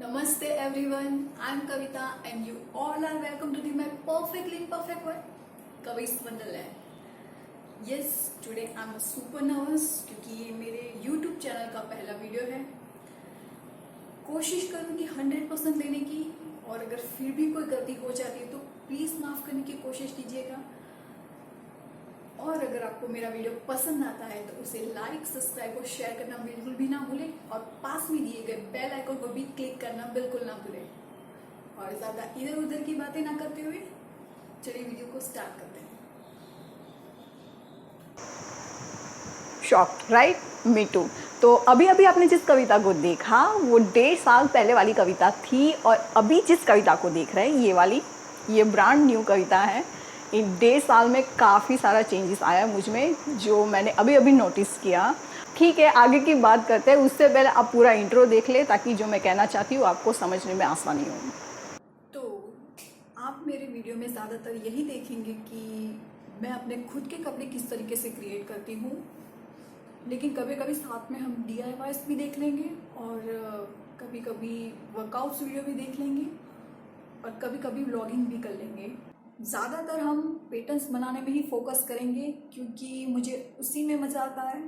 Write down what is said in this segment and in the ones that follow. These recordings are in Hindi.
Namaste everyone, I am Kavita and you all are welcome to my perfectly imperfect world, Kavi's Wonderland. Yes, today I am super nervous क्योंकि ये मेरे YouTube चैनल का पहला वीडियो है। कोशिश करूँगी 100% देने की, और अगर फिर भी कोई गलती हो जाती है तो प्लीज़ माफ़ करने की कोशिश कीजिएगा। और अगर आपको मेरा वीडियो पसंद आता है तो उसे लाइक, सब्सक्राइब और शेयर करना बिल्कुल भी ना भूलें, और पास में दिए गए बेल आइकन को भी क्लिक करना बिल्कुल ना भूलें। और ज़्यादा इधर उधर की बातें ना करते हुए चलिए वीडियो को स्टार्ट करते हैं। Shock, right? Me too. तो अभी अभी आपने जिस कविता को देखा वो 1.5 साल पहले वाली कविता थी, और अभी जिस कविता को देख रहे हैं ये ब्रांड न्यू कविता है। इन 1.5 साल में काफ़ी सारा चेंजेस आया मुझ में, जो मैंने अभी अभी नोटिस किया। ठीक है, आगे की बात करते हैं। उससे पहले आप पूरा इंट्रो देख ले ताकि जो मैं कहना चाहती हूँ आपको समझने में आसानी हो। तो आप मेरे वीडियो में ज़्यादातर यही देखेंगे कि मैं अपने खुद के कपड़े किस तरीके से क्रिएट करती हूँ, लेकिन कभी कभी साथ में हम DIYs भी देख लेंगे, और कभी कभी वर्कआउट्स वीडियो भी देख लेंगे, और कभी कभी व्लॉगिंग भी कर लेंगे। ज़्यादातर हम पैटर्न्स बनाने में ही फोकस करेंगे क्योंकि मुझे उसी में मज़ा आता है।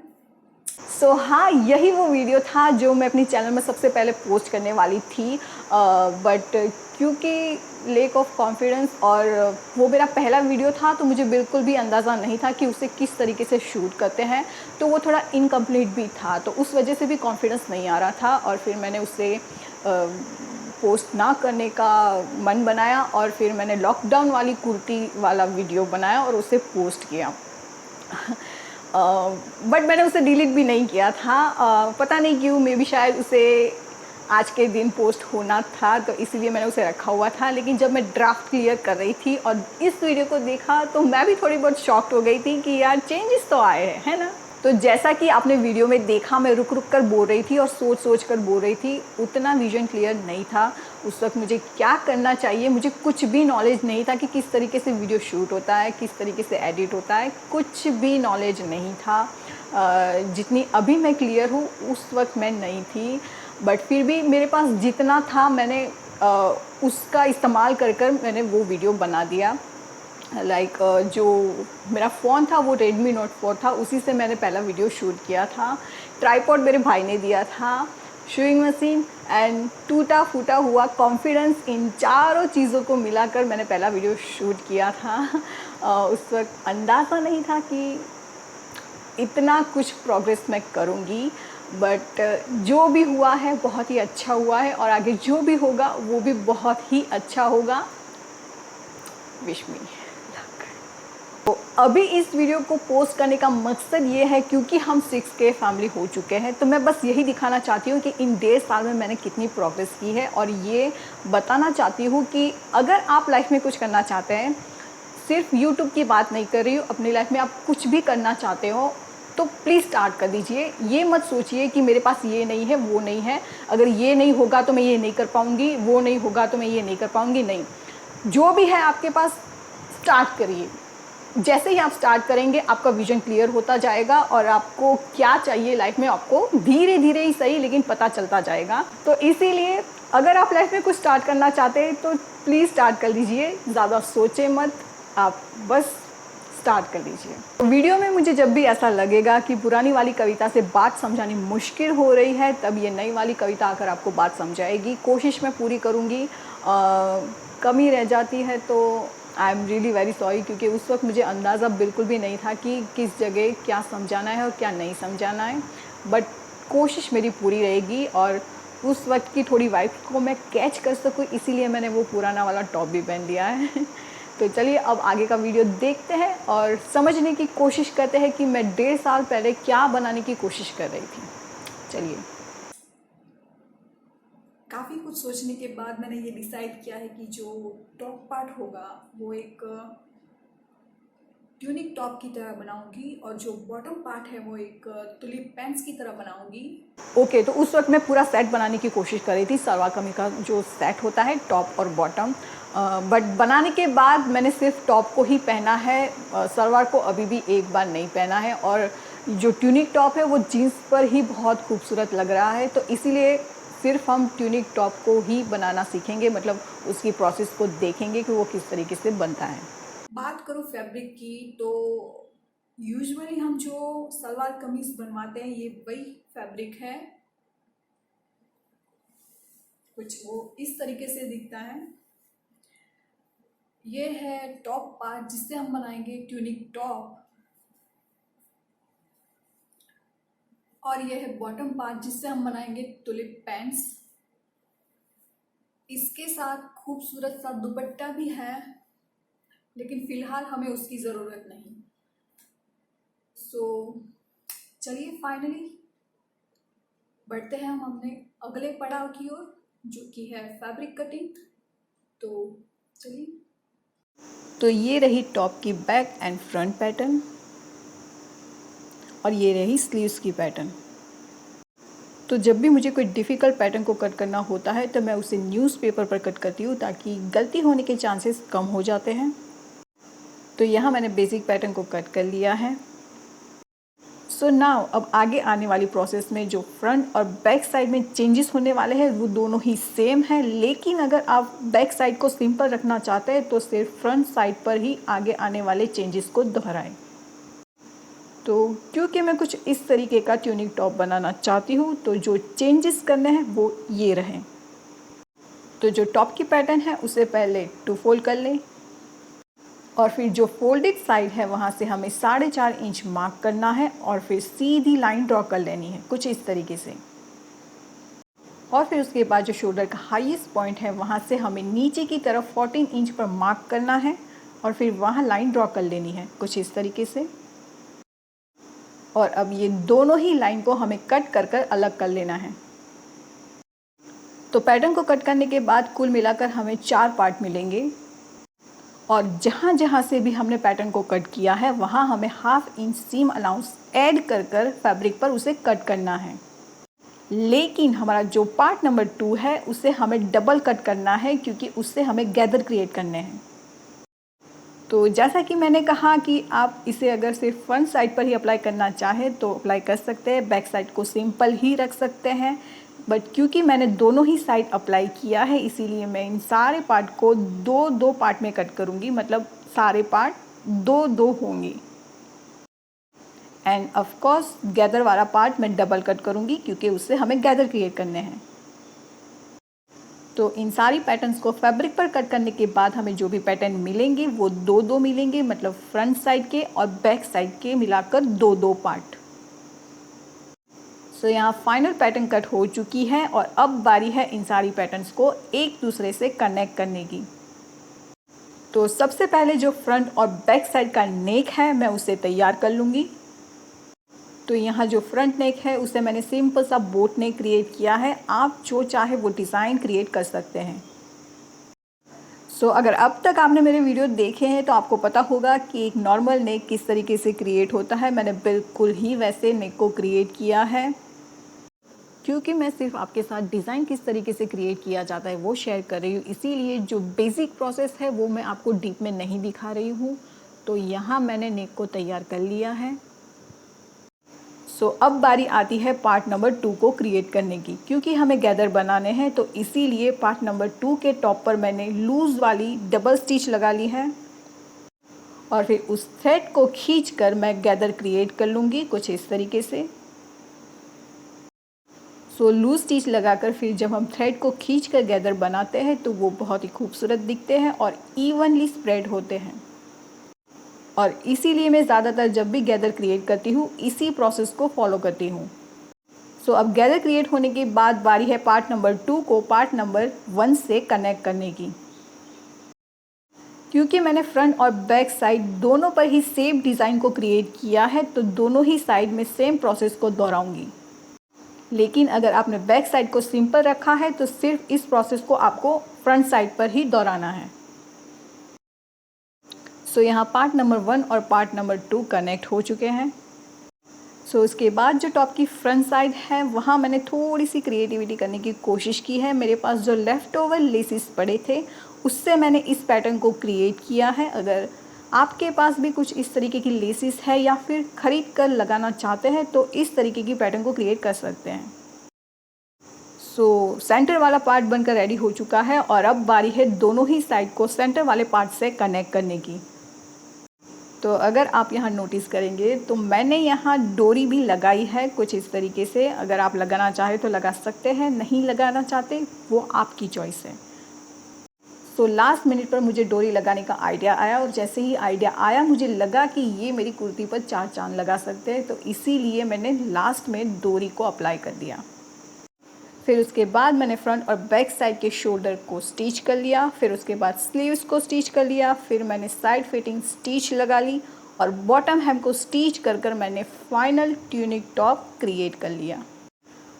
सो हाँ, यही वो वीडियो था जो मैं अपनी चैनल में सबसे पहले पोस्ट करने वाली थी, बट क्योंकि लेक ऑफ कॉन्फिडेंस और वो मेरा पहला वीडियो था तो मुझे बिल्कुल भी अंदाज़ा नहीं था कि उसे किस तरीके से शूट करते हैं, तो वो थोड़ा इनकम्प्लीट भी था, तो उस वजह से भी कॉन्फिडेंस नहीं आ रहा था, और फिर मैंने उसे पोस्ट ना करने का मन बनाया, और फिर मैंने लॉकडाउन वाली कुर्ती वाला वीडियो बनाया और उसे पोस्ट किया। बट मैंने उसे डिलीट भी नहीं किया था, पता नहीं क्यों, मे बी शायद उसे आज के दिन पोस्ट होना था तो इसीलिए मैंने उसे रखा हुआ था। लेकिन जब मैं ड्राफ्ट क्लियर कर रही थी और इस वीडियो को देखा तो मैं भी थोड़ी बहुत शॉक्ड हो गई थी कि यार चेंजेस तो आए हैं, है ना। तो जैसा कि आपने वीडियो में देखा, मैं रुक रुक कर बोल रही थी और सोच सोच कर बोल रही थी, उतना विजन क्लियर नहीं था उस वक्त मुझे क्या करना चाहिए। मुझे कुछ भी नॉलेज नहीं था कि किस तरीके से वीडियो शूट होता है, किस तरीके से एडिट होता है, कुछ भी नॉलेज नहीं था। जितनी अभी मैं क्लियर हूँ उस वक्त मैं नहीं थी, बट फिर भी मेरे पास जितना था मैंने उसका इस्तेमाल कर कर मैंने वो वीडियो बना दिया। लाइक जो मेरा फ़ोन था वो Redmi Note 4 था, उसी से मैंने पहला वीडियो शूट किया था। ट्राइपॉड मेरे भाई ने दिया था, शूइंग मशीन एंड टूटा फूटा हुआ कॉन्फिडेंस, इन चारों चीज़ों को मिलाकर मैंने पहला वीडियो शूट किया था। उस वक्त अंदाज़ा नहीं था कि इतना कुछ प्रोग्रेस मैं करूँगी, बट जो भी हुआ है बहुत ही अच्छा हुआ है, और आगे जो भी होगा वो भी बहुत ही अच्छा होगा। Wish me. तो अभी इस वीडियो को पोस्ट करने का मकसद ये है क्योंकि हम 6K फैमिली हो चुके हैं, तो मैं बस यही दिखाना चाहती हूँ कि इन 1.5 साल में मैंने कितनी प्रोग्रेस की है, और ये बताना चाहती हूँ कि अगर आप लाइफ में कुछ करना चाहते हैं, सिर्फ यूट्यूब की बात नहीं कर रही हूँ, अपनी लाइफ में आप कुछ भी करना चाहते हो तो प्लीज़ स्टार्ट कर दीजिए। ये मत सोचिए कि मेरे पास ये नहीं है, वो नहीं है, अगर ये नहीं होगा तो मैं ये नहीं कर पाऊँगी, वो नहीं होगा तो मैं ये नहीं कर पाऊँगी। नहीं, जो भी है आपके पास स्टार्ट करिए। जैसे ही आप स्टार्ट करेंगे आपका विजन क्लियर होता जाएगा, और आपको क्या चाहिए लाइफ में आपको धीरे धीरे ही सही लेकिन पता चलता जाएगा। तो इसीलिए अगर आप लाइफ में कुछ स्टार्ट करना चाहते हैं तो प्लीज़ स्टार्ट कर लीजिए, ज़्यादा सोचें मत, आप बस स्टार्ट कर लीजिए। तो वीडियो में मुझे जब भी ऐसा लगेगा कि पुरानी वाली कविता से बात समझानी मुश्किल हो रही है, तब ये नई वाली कविता आकर आपको बात समझाएगी। कोशिश मैं पूरी करूँगी, कमी रह जाती है तो I am really very sorry, क्योंकि उस वक्त मुझे अंदाज़ा बिल्कुल भी नहीं था कि किस जगह क्या समझाना है और क्या नहीं समझाना है, बट कोशिश मेरी पूरी रहेगी, और उस वक्त की थोड़ी वाइब को मैं कैच कर सकूँ, इसीलिए मैंने वो पुराना वाला टॉप भी पहन लिया है। तो चलिए अब आगे का वीडियो देखते हैं और समझने की कोशिश करते हैं कि मैं 1.5 साल पहले क्या बनाने की कोशिश कर रही थी। चलिए। काफ़ी कुछ सोचने के बाद मैंने ये डिसाइड किया है कि जो टॉप पार्ट होगा वो एक ट्यूनिक टॉप की तरह बनाऊंगी, और जो बॉटम पार्ट है वो एक तुलिप पैंट्स की तरह बनाऊंगी। ओके, तो उस वक्त मैं पूरा सेट बनाने की कोशिश कर रही थी, सलवार कमीज का जो सेट होता है टॉप और बॉटम, बट बनाने के बाद मैंने सिर्फ टॉप को ही पहना है, सलवार को अभी भी एक बार नहीं पहना है, और जो ट्यूनिक टॉप है वो जीन्स पर ही बहुत खूबसूरत लग रहा है, तो इसीलिए सिर्फ हम ट्यूनिक टॉप को ही बनाना सीखेंगे, मतलब उसकी प्रोसेस को देखेंगे कि वो किस तरीके से बनता है। बात करो फैब्रिक की, तो यूजुअली हम जो सलवार कमीज बनवाते हैं ये वही फैब्रिक है। कुछ वो इस तरीके से दिखता है। ये है टॉप पार्ट जिससे हम बनाएंगे ट्यूनिक टॉप, और ये है बॉटम पार्ट जिससे हम बनाएंगे टुलिप पैंट्स। इसके साथ खूबसूरत सा दुपट्टा भी है, लेकिन फिलहाल हमें उसकी ज़रूरत नहीं। सो चलिए फाइनली बढ़ते हैं हम अपने अगले पड़ाव की ओर, जो कि है फैब्रिक कटिंग। तो चलिए। तो ये रही टॉप की बैक एंड फ्रंट पैटर्न, और ये रही स्लीव्स की पैटर्न। तो जब भी मुझे कोई डिफ़िकल्ट पैटर्न को कट करना होता है तो मैं उसे न्यूज़पेपर पर कट करती हूँ, ताकि गलती होने के चांसेस कम हो जाते हैं। तो यहाँ मैंने बेसिक पैटर्न को कट कर लिया है। सो नाउ अब आगे आने वाली प्रोसेस में जो फ्रंट और बैक साइड में चेंजेस होने वाले हैं वो दोनों ही सेम है, लेकिन अगर आप बैक साइड को सिंपल रखना चाहते हैं तो सिर्फ फ्रंट साइड पर ही आगे आने वाले चेंजेस को दोहराएं। तो क्योंकि मैं कुछ इस तरीके का ट्यूनिक टॉप बनाना चाहती हूँ, तो जो चेंजेस करने हैं वो ये रहें। तो जो टॉप की पैटर्न है उसे पहले 2 फोल्ड कर लें, और फिर जो फोल्डेड साइड है वहाँ से हमें 4.5 इंच मार्क करना है, और फिर सीधी लाइन ड्रॉ कर लेनी है कुछ इस तरीके से। और फिर उसके बाद जो शोल्डर का हाईएस्ट पॉइंट है वहाँ से हमें नीचे की तरफ 14 इंच पर मार्क करना है, और फिर वहाँ लाइन ड्रॉ कर लेनी है कुछ इस तरीके से। और अब ये दोनों ही लाइन को हमें कट कर कर अलग कर लेना है। तो पैटर्न को कट करने के बाद कुल मिलाकर हमें 4 पार्ट मिलेंगे, और जहाँ जहाँ से भी हमने पैटर्न को कट किया है वहाँ हमें 1/2 इंच सीम अलाउंस ऐड कर कर फैब्रिक पर उसे कट करना है। लेकिन हमारा जो पार्ट नंबर 2 है उसे हमें डबल कट करना है, क्योंकि उससे हमें गैदर क्रिएट करने हैं। तो जैसा कि मैंने कहा कि आप इसे अगर सिर्फ फ्रंट साइड पर ही अप्लाई करना चाहें तो अप्लाई कर सकते हैं, बैक साइड को सिंपल ही रख सकते हैं। बट क्योंकि मैंने दोनों ही साइड अप्लाई किया है, इसीलिए मैं इन सारे पार्ट को 2-2 पार्ट में कट करूँगी, मतलब सारे पार्ट 2-2 होंगे। एंड ऑफ कोर्स गैदर वाला पार्ट मैं डबल कट करूँगी, क्योंकि उससे हमें गैदर क्रिएट करने हैं। तो इन सारी पैटर्न्स को फैब्रिक पर कट करने के बाद हमें जो भी पैटर्न मिलेंगे वो 2-2 मिलेंगे, मतलब फ्रंट साइड के और बैक साइड के मिलाकर 2-2 पार्ट। सो यहाँ फाइनल पैटर्न कट हो चुकी है, और अब बारी है इन सारी पैटर्न्स को एक दूसरे से कनेक्ट करने की। तो सबसे पहले जो फ्रंट और बैक साइड का नेक है मैं उसे तैयार कर लूँगी। तो यहाँ जो फ्रंट नेक है उसे मैंने सिंपल सा बोट नेक क्रिएट किया है, आप जो चाहे वो डिज़ाइन क्रिएट कर सकते हैं। सो अगर अब तक आपने मेरे वीडियो देखे हैं तो आपको पता होगा कि एक नॉर्मल नेक किस तरीके से क्रिएट होता है। मैंने बिल्कुल ही वैसे नेक को क्रिएट किया है, क्योंकि मैं सिर्फ आपके साथ डिज़ाइन किस तरीके से क्रिएट किया जाता है वो शेयर कर रही हूँ, इसीलिए जो बेसिक प्रोसेस है वो मैं आपको डीप में नहीं दिखा रही हूँ। तो यहाँ मैंने नेक को तैयार कर लिया है। सो अब बारी आती है पार्ट नंबर 2 को क्रिएट करने की। क्योंकि हमें गैदर बनाने हैं तो इसीलिए पार्ट नंबर 2 के टॉप पर मैंने लूज़ वाली डबल स्टिच लगा ली है, और फिर उस थ्रेड को खींचकर मैं गैदर क्रिएट कर लूँगी कुछ इस तरीके से। सो लूज स्टिच लगाकर फिर जब हम थ्रेड को खींचकर गैदर बनाते हैं तो वो बहुत ही खूबसूरत दिखते हैं और इवनली स्प्रेड होते हैं। और इसीलिए मैं ज़्यादातर जब भी गैदर क्रिएट करती हूँ इसी प्रोसेस को फॉलो करती हूँ। सो अब गैदर क्रिएट होने के बाद बारी है पार्ट नंबर 2 को पार्ट नंबर 1 से कनेक्ट करने की। क्योंकि मैंने फ्रंट और बैक साइड दोनों पर ही सेम डिज़ाइन को क्रिएट किया है तो दोनों ही साइड में सेम प्रोसेस को दोहराऊंगी। लेकिन अगर आपने बैक साइड को सिंपल रखा है तो सिर्फ इस प्रोसेस को आपको फ्रंट साइड पर ही दोहराना है। सो यहाँ पार्ट नंबर 1 और पार्ट नंबर 2 कनेक्ट हो चुके हैं। सो उसके बाद जो टॉप की फ्रंट साइड है वहाँ मैंने थोड़ी सी क्रिएटिविटी करने की कोशिश की है। मेरे पास जो लेफ़्ट ओवर लेसिस पड़े थे उससे मैंने इस पैटर्न को क्रिएट किया है। अगर आपके पास भी कुछ इस तरीके की लेसिस है या फिर ख़रीद कर लगाना चाहते हैं तो इस तरीके की पैटर्न को क्रिएट कर सकते हैं। सो सेंटर वाला पार्ट बनकर रेडी हो चुका है और अब बारी है दोनों ही साइड को सेंटर वाले पार्ट से कनेक्ट करने की। तो अगर आप यहाँ नोटिस करेंगे तो मैंने यहाँ डोरी भी लगाई है कुछ इस तरीके से। अगर आप लगाना चाहे तो लगा सकते हैं, नहीं लगाना चाहते वो आपकी चॉइस है। सो लास्ट मिनट पर मुझे डोरी लगाने का आइडिया आया और जैसे ही आइडिया आया मुझे लगा कि ये मेरी कुर्ती पर 4 चांद लगा सकते हैं, तो इसीलिए मैंने लास्ट में डोरी को अप्लाई कर दिया। फिर उसके बाद मैंने फ्रंट और बैक साइड के शोल्डर को स्टिच कर लिया, फिर उसके बाद स्लीव्स को स्टिच कर लिया, फिर मैंने साइड फिटिंग स्टिच लगा ली और बॉटम हेम को स्टिच कर मैंने फाइनल ट्यूनिक टॉप क्रिएट कर लिया।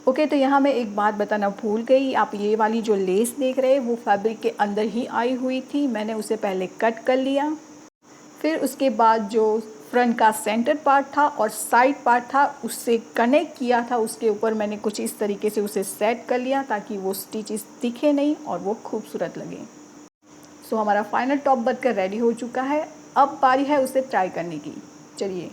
ओके, तो यहाँ मैं एक बात बताना भूल गई। आप ये वाली जो लेस देख रहे हैं वो फैब्रिक के अंदर ही आई हुई थी। मैंने उसे पहले कट कर लिया, फिर उसके बाद जो फ्रंट का सेंटर पार्ट था और साइड पार्ट था उससे कनेक्ट किया था, उसके ऊपर मैंने कुछ इस तरीके से उसे सेट कर लिया ताकि वो स्टिचेस दिखे नहीं और वो खूबसूरत लगे। सो हमारा फाइनल टॉप बनकर रेडी हो चुका है। अब बारी है उसे ट्राई करने की। चलिए।